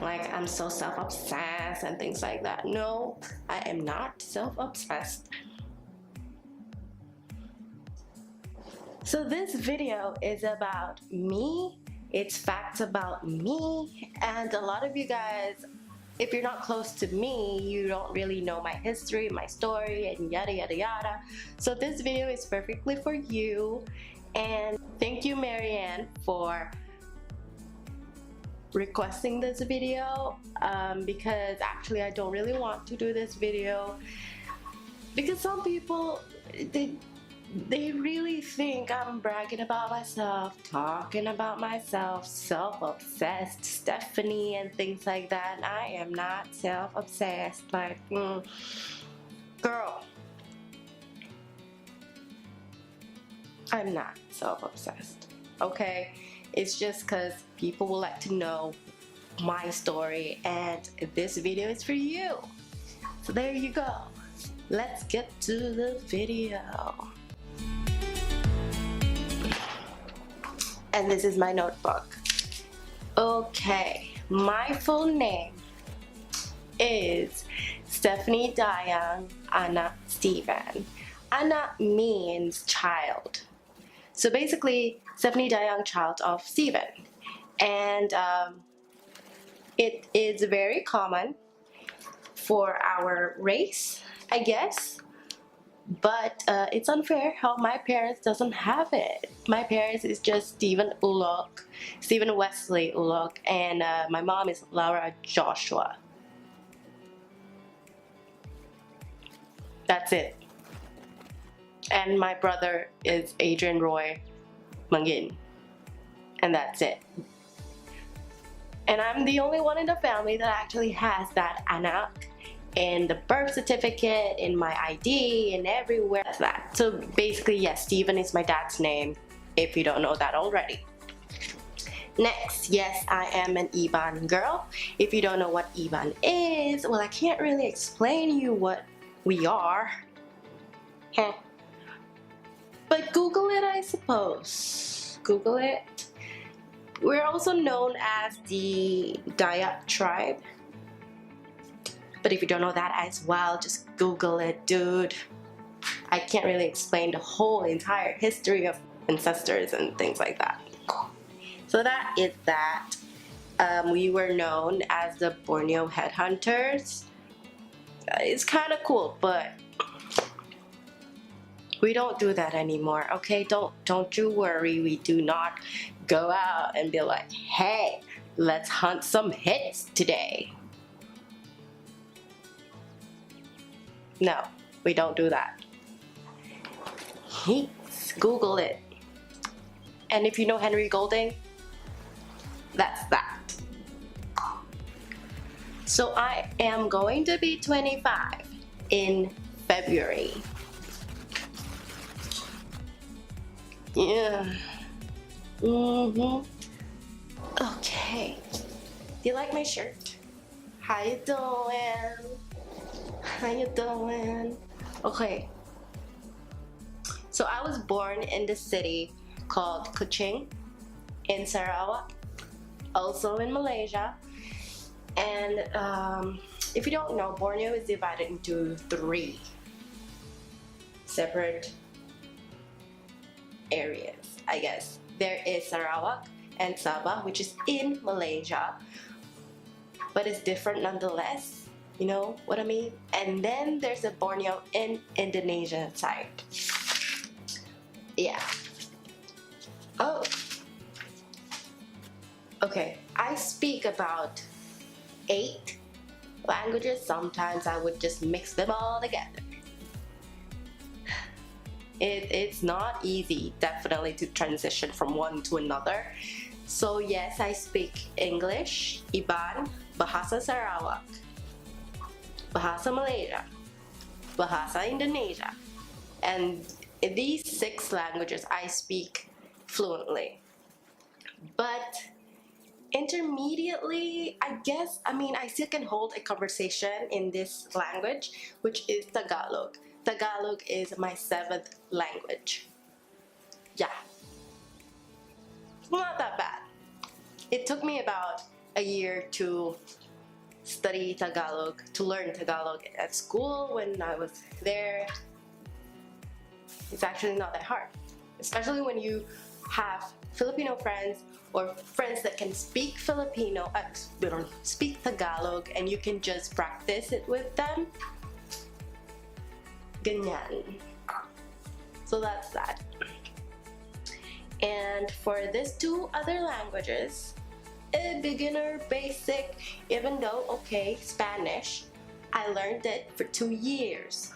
Like I'm so self-obsessed and things like that. No, I am not self-obsessed. So this video is about me. It's facts about me, and a lot of you guys, if you're not close to me, you don't really know my history, my story, and yada yada yada. So this video is perfectly for you. And thank you, Marianne, for requesting this video, because actually I don't really want to do this video because some people, they really think I'm bragging about myself, talking about myself, self-obsessed Stephanie and things like that. And I am not self-obsessed. Like, girl, I'm not self-obsessed, okay? It's just because people would like to know my story, and this video is for you. So there you go. Let's get to the video. And this is my notebook. Okay, my full name is Stephanie Dayang Anna Stephen. Anna means child. So basically, Stephanie Dayang, child of Stephen. And it is very common for our race, I guess. But it's unfair how my parents doesn't have it. My parents is just Stephen Wesley Ulok, and my mom is Laura Joshua. That's it. And my brother is Adrian Roy Mangin, and that's it. And I'm the only one in the family that actually has that anak in the birth certificate, in my ID, and everywhere. That's that. So basically, yes, Stephen is my dad's name, if you don't know that already. Next, yes, I am an Iban girl. If you don't know what Iban is, well, I can't really explain you what we are. But Google it, I suppose. Google it. We're also known as the Dayak tribe. But if you don't know that as well, just Google it, dude. I can't really explain the whole entire history of ancestors and things like that. So that is that. We were known as the Borneo headhunters. It's kind of cool, but we don't do that anymore, okay? Don't you worry. We do not go out and be like, hey, let's hunt some hits today. No, we don't do that. Google it. And if you know Henry Golding, that's that. So I am going to be 25 in February. Yeah. Okay. Do you like my shirt? How you doing? How you doing? Okay. So I was born in the city called Kuching in Sarawak, also in Malaysia. And if you don't know, Borneo is divided into 3 separate areas, I guess. There is Sarawak and Sabah, which is in Malaysia, but it's different nonetheless. You know what I mean? And then there's a Borneo in Indonesia side. Yeah. Oh. Okay, I speak about 8 languages. Sometimes I would just mix them all together. It's not easy, definitely, to transition from one to another. So yes, I speak English, Iban, Bahasa Sarawak, Bahasa Malaysia, Bahasa Indonesia, and in these 6 languages I speak fluently. But intermediately, I guess, I still can hold a conversation in this language, which is Tagalog. Tagalog is my 7th language. Yeah. Not that bad. It took me about a year to study Tagalog, to learn Tagalog at school when I was there. It's actually not that hard, especially when you have Filipino friends or friends that can speak speak Tagalog, and you can just practice it with them. Ganyan. So that's that. And for these two other languages, a beginner, basic, even though, okay, Spanish, I learned it for 2 years.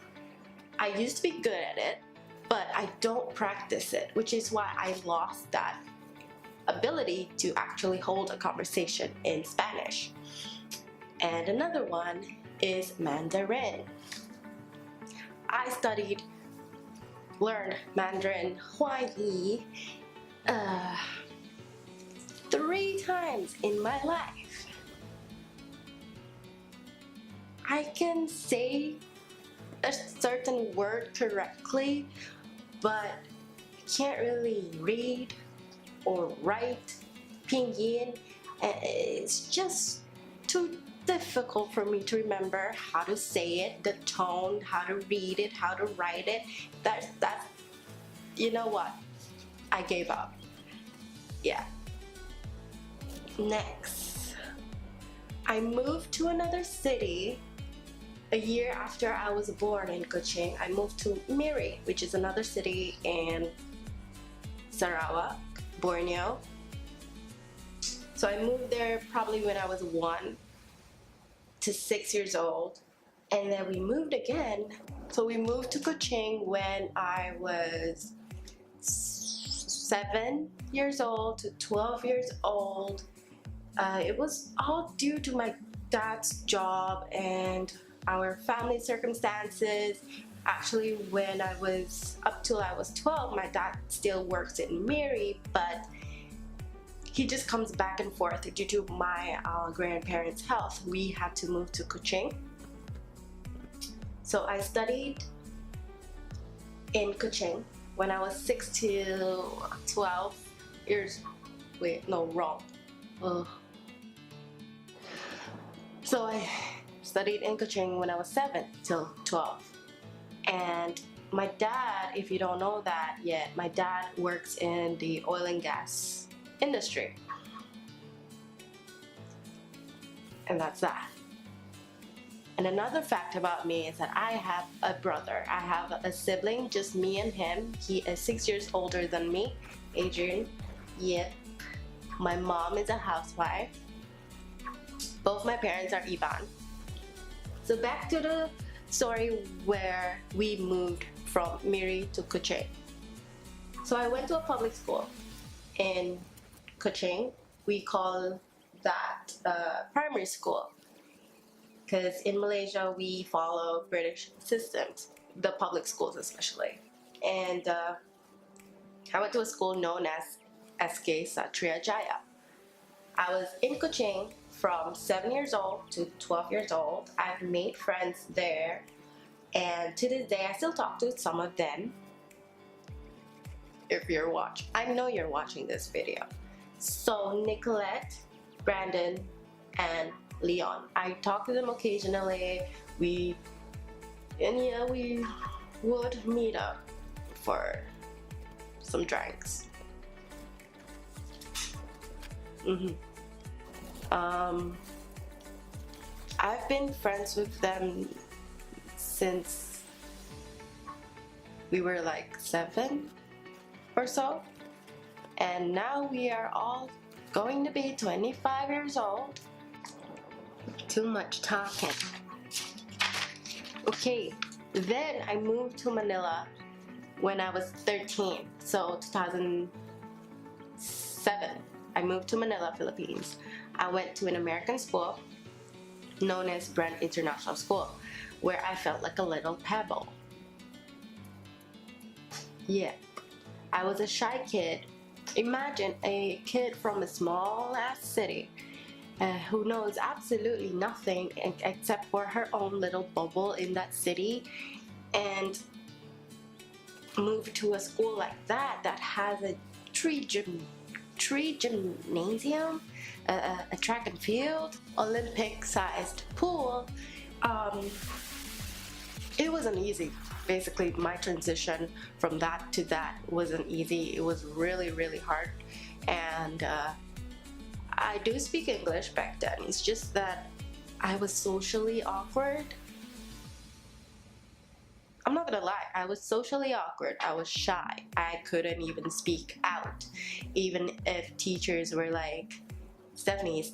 I used to be good at it, but I don't practice it, which is why I lost that ability to actually hold a conversation in Spanish. And another one is Mandarin. I learned Mandarin Huayi 3 times in my life. I can say a certain word correctly, but I can't really read or write pinyin. It's just too difficult for me to remember how to say it, the tone, how to read it, how to write it. That's you know what? I gave up. Yeah. Next, I moved to another city a year after I was born in Kuching. I moved to Miri, which is another city in Sarawak, Borneo. So I moved there probably when I was 1 to 6 years old, and then we moved again. So we moved to Kuching when I was 7 years old to 12 years old. It was all due to my dad's job and our family circumstances. Actually, when I was up till I was 12, my dad still works in Miri, but he just comes back and forth due to my grandparents' health. We had to move to Kuching. So I studied in Kuching when I was 6 to 12 years. Wait, no, wrong. So I studied in Kuching when I was 7 till 12. And my dad, if you don't know that yet, my dad works in the oil and gas industry. And that's that. And another fact about me is that I have a brother. I have a sibling, just me and him. He is 6 years older than me, Adrian. Yep. My mom is a housewife. Both my parents are Iban. So back to the story where we moved from Miri to Kuching. So I went to a public school in Kuching. We call that primary school, because in Malaysia we follow British systems, the public schools especially. And I went to a school known as SK Satria Jaya. I was in Kuching from 7 years old to 12 years old. I've made friends there, and to this day I still talk to some of them. If you're watching, I know you're watching this video. So Nicolette, Brandon, and Leon, I talk to them occasionally. We would meet up for some drinks. I've been friends with them since we were like 7 or so, and now we are all going to be 25 years old. Too much talking. Okay, then I moved to Manila when I was 13, so 2007. I moved to Manila, Philippines. I went to an American school known as Brent International School, where I felt like a little pebble. Yeah, I was a shy kid. Imagine a kid from a small ass city who knows absolutely nothing except for her own little bubble in that city, and moved to a school like that has a tree gymnasium, a track and field, Olympic-sized pool. It wasn't easy. Basically, my transition from that to that wasn't easy. It was really, really hard. And I do speak English back then. It's just that I was socially awkward. I'm not gonna lie, I was socially awkward. I was shy. I couldn't even speak out. Even if teachers were like, Stephanie,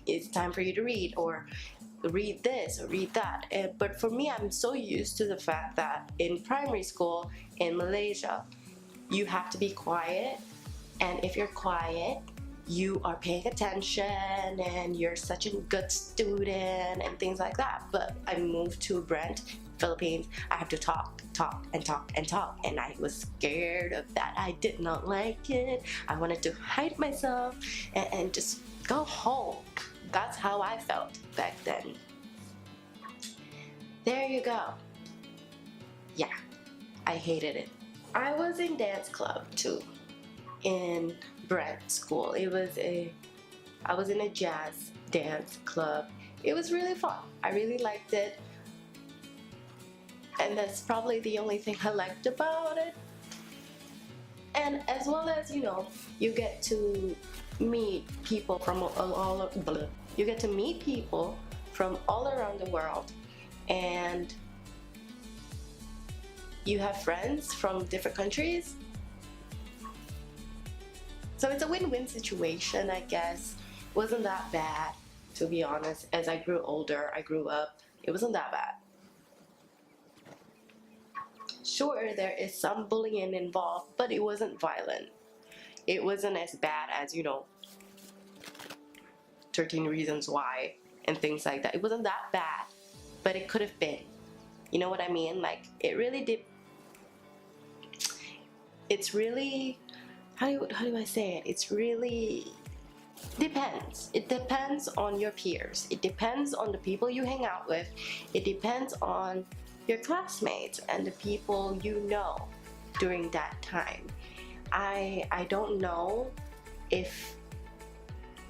it's time for you to read, or read this or read that. But for me, I'm so used to the fact that in primary school in Malaysia, you have to be quiet, and if you're quiet, you are paying attention and you're such a good student and things like that. But I moved to Brent, Philippines. I have to talk, and I was scared of that. I did not like it. I wanted to hide myself and just go home. That's how I felt back then. There you go. Yeah, I hated it. I was in dance club too in Brent school. I was in a jazz dance club. It was really fun. I really liked it. And that's probably the only thing I liked about it. And as well as, you get to meet people from all around the world, and you have friends from different countries. So it's a win-win situation, I guess. It wasn't that bad, to be honest. As I grew older, I grew up, it wasn't that bad. Sure, there is some bullying involved, but it wasn't violent. It wasn't as bad as, 13 Reasons Why and things like that. It wasn't that bad, but it could have been. You know what I mean? Like, it really did. It's really, how do I say it? It's really depends. It depends on your peers. It depends on the people you hang out with. It depends on your classmates and the people you know during that time. I don't know if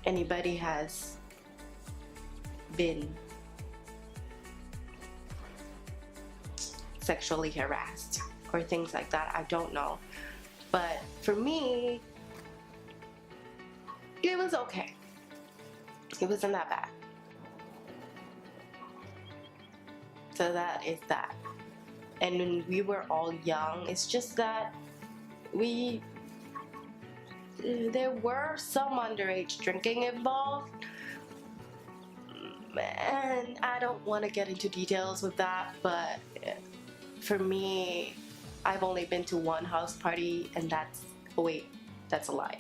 anybody has been sexually harassed or things like that. I don't know. But for me, it was okay. It wasn't that bad. So that is that. And when we were all young, it's just that there were some underage drinking involved, and I don't want to get into details with that, but for me, I've only been to one house party, and that's a lie.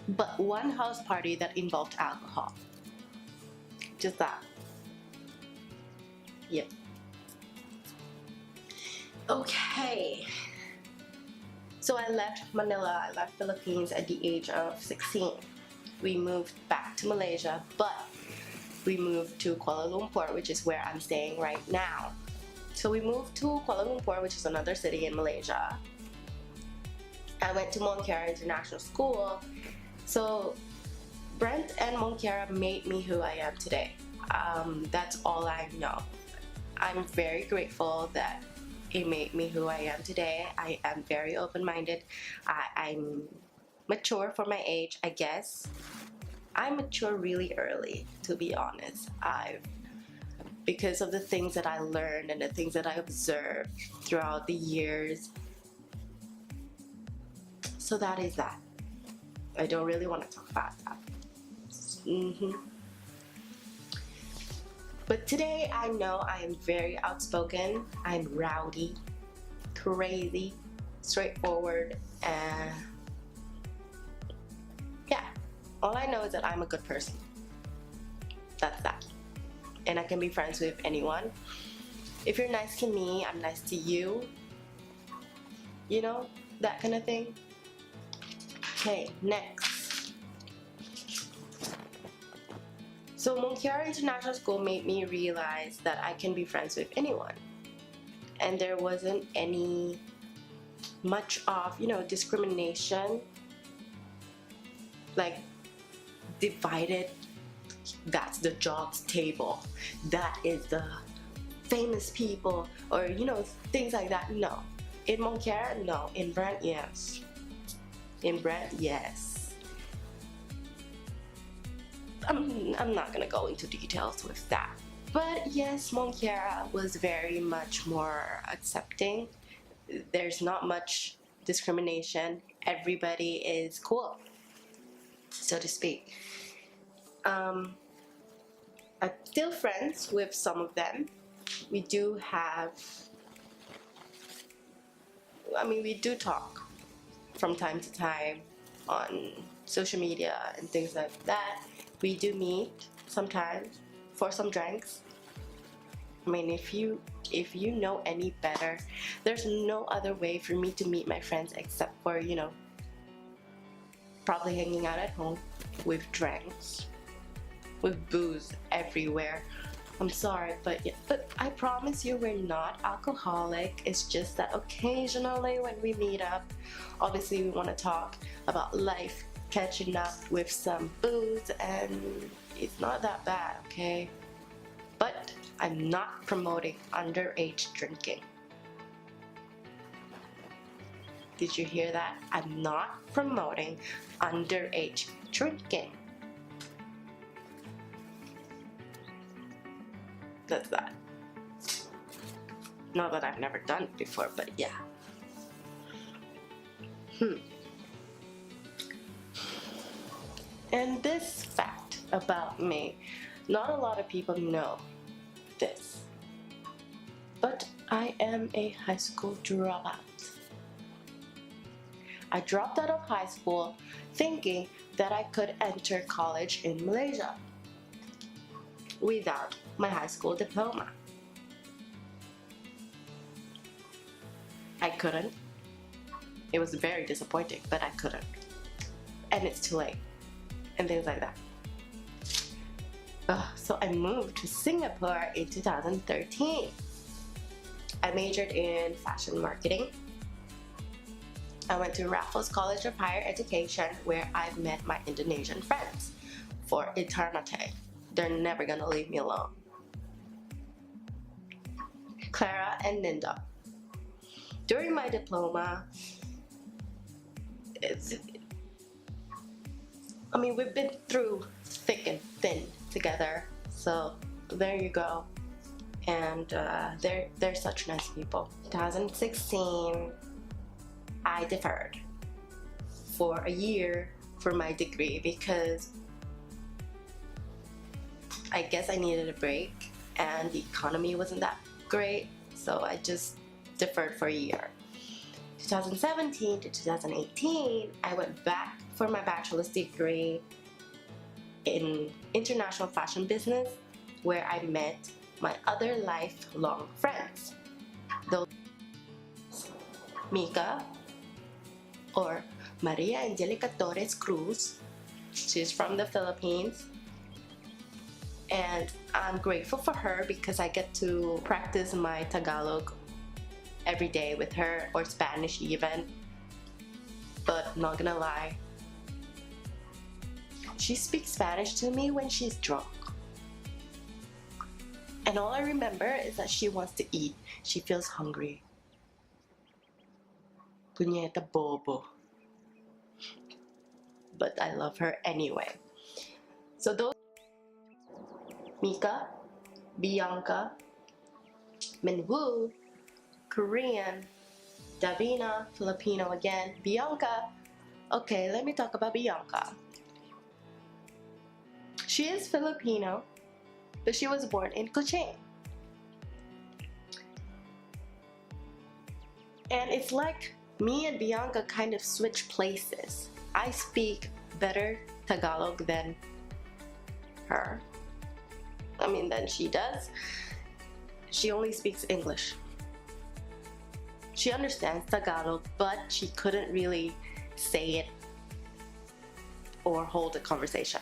But one house party that involved alcohol. Just that. Yep. Okay. So I left Manila, I left Philippines at the age of 16. We moved back to Malaysia, but we moved to Kuala Lumpur, which is where I'm staying right now. So we moved to Kuala Lumpur, which is another city in Malaysia. I went to Monkiara International School. So Brent and Monkiara made me who I am today. That's all I know. I'm very grateful that it made me who I am today. I am very open-minded. I'm mature for my age, I guess. I mature really early, to be honest. Because of the things that I learned and the things that I observed throughout the years. So that is that. I don't really want to talk about that. But today I know I am very outspoken, I'm rowdy, crazy, straightforward, and yeah, all I know is that I'm a good person. That's that. And I can be friends with anyone. If you're nice to me, I'm nice to you. You know, that kind of thing. Okay, next. So Monkiara International School made me realize that I can be friends with anyone. And there wasn't any much of, discrimination. like divided. That's the jobs table. That is the famous people, or things like that. No. In Moncara, no. In Brent, yes. In Brent, yes. I'm not gonna go into details with that. But yes, Moncara was very much more accepting. There's not much discrimination. Everybody is cool, so to speak. I'm still friends with some of them. We do talk from time to time on social media and things like that. We do meet sometimes for some drinks. I mean, if you know any better, there's no other way for me to meet my friends except for, probably hanging out at home with drinks, with booze everywhere. I'm sorry, but I promise you we're not alcoholic. It's just that occasionally when we meet up, obviously we want to talk about life, catching up with some booze, and it's not that bad, okay? But I'm not promoting underage drinking. Did you hear that? I'm not promoting underage drinking. That's that. Not that I've never done it before, but yeah. And this fact about me, not a lot of people know this, but I am a high school dropout. I dropped out of high school thinking that I could enter college in Malaysia without my high school diploma. I couldn't. It was very disappointing, but I couldn't. And it's too late. And things like that. So I moved to Singapore in 2013. I majored in fashion marketing. I went to Raffles College of Higher Education, where I've met my Indonesian friends for eternity. They're never gonna leave me alone. Clara and Linda. During my diploma, we've been through thick and thin together, so there you go. And they're such nice people. 2016, I deferred for a year for my degree because I guess I needed a break and the economy wasn't that great, so I just deferred for a year. 2017 to 2018, I went back for my bachelor's degree in international fashion business, where I met my other lifelong friends. Those Mika, or Maria Angelica Torres Cruz. She's from the Philippines. And I'm grateful for her because I get to practice my Tagalog every day with her, or Spanish even. But not gonna lie, she speaks Spanish to me when she's drunk. And all I remember is that she wants to eat. She feels hungry. Puñeta bobo. But I love her anyway. So those: Mika, Bianca, Minwoo, Korean, Davina, Filipino again, Bianca. Okay, let me talk about Bianca. She is Filipino, but she was born in Kuching. And it's like me and Bianca kind of switch places. I speak better Tagalog than her. Than she does. She only speaks English. She understands Tagalog, but she couldn't really say it or hold a conversation.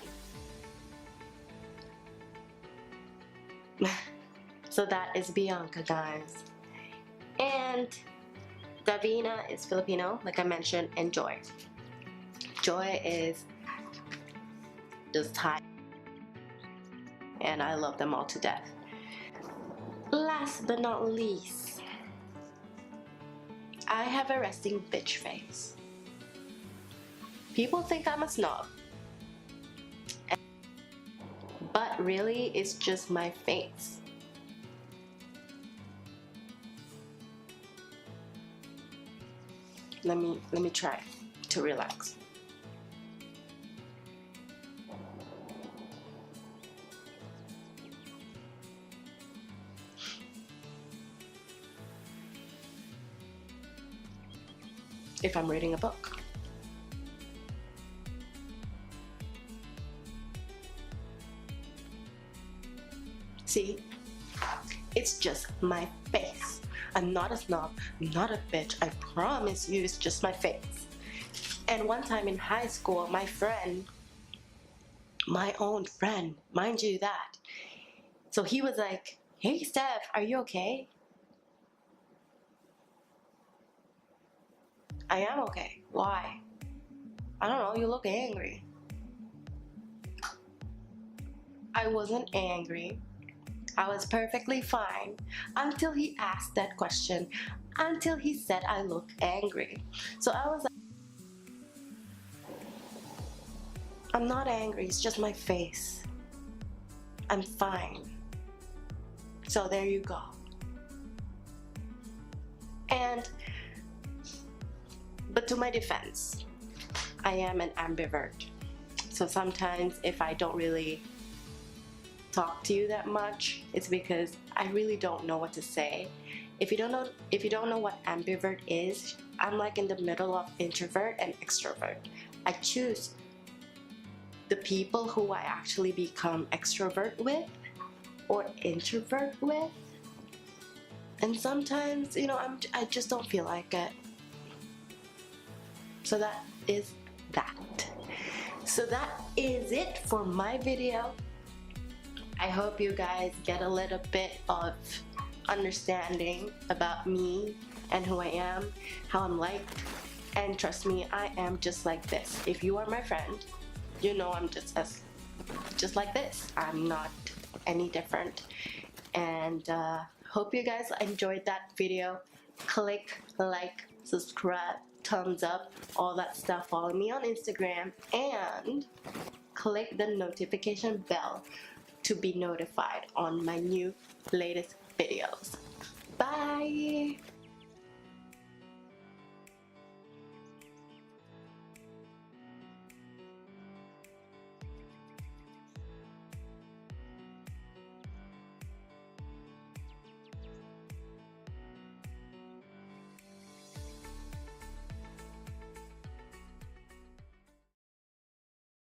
So that is Bianca, guys. And Davina is Filipino, like I mentioned, and Joy. Joy is just high, and I love them all to death. Last but not least, I have a resting bitch face. People think I'm a snob, but really it's just my face. Let me try to relax. If I'm reading a book. See, it's just my face. I'm not a snob, I'm not a bitch, I promise you, it's just my face. And one time in high school, my friend, my own friend, mind you that, so he was like, hey Steph, are you okay? I am okay. Why? I don't know, you look angry. I wasn't angry. I was perfectly fine until he asked that question, until he said I look angry. So I was like, I'm not angry, it's just my face. I'm fine. So there you go. But to my defense, I am an ambivert. So sometimes if I don't really talk to you that much, it's because I really don't know what to say. If you don't know what ambivert is, I'm like in the middle of introvert and extrovert. I choose the people who I actually become extrovert with or introvert with, and sometimes, I just don't feel like it. So that is that. So that is it for my video. I hope you guys get a little bit of understanding about me and who I am, how I'm like, and trust me, I am just like this. If you are my friend, you know I'm just like this. I'm not any different. And hope you guys enjoyed that video. Click like, subscribe, thumbs up, all that stuff. Follow me on Instagram and click the notification bell to be notified on my new latest videos. Bye!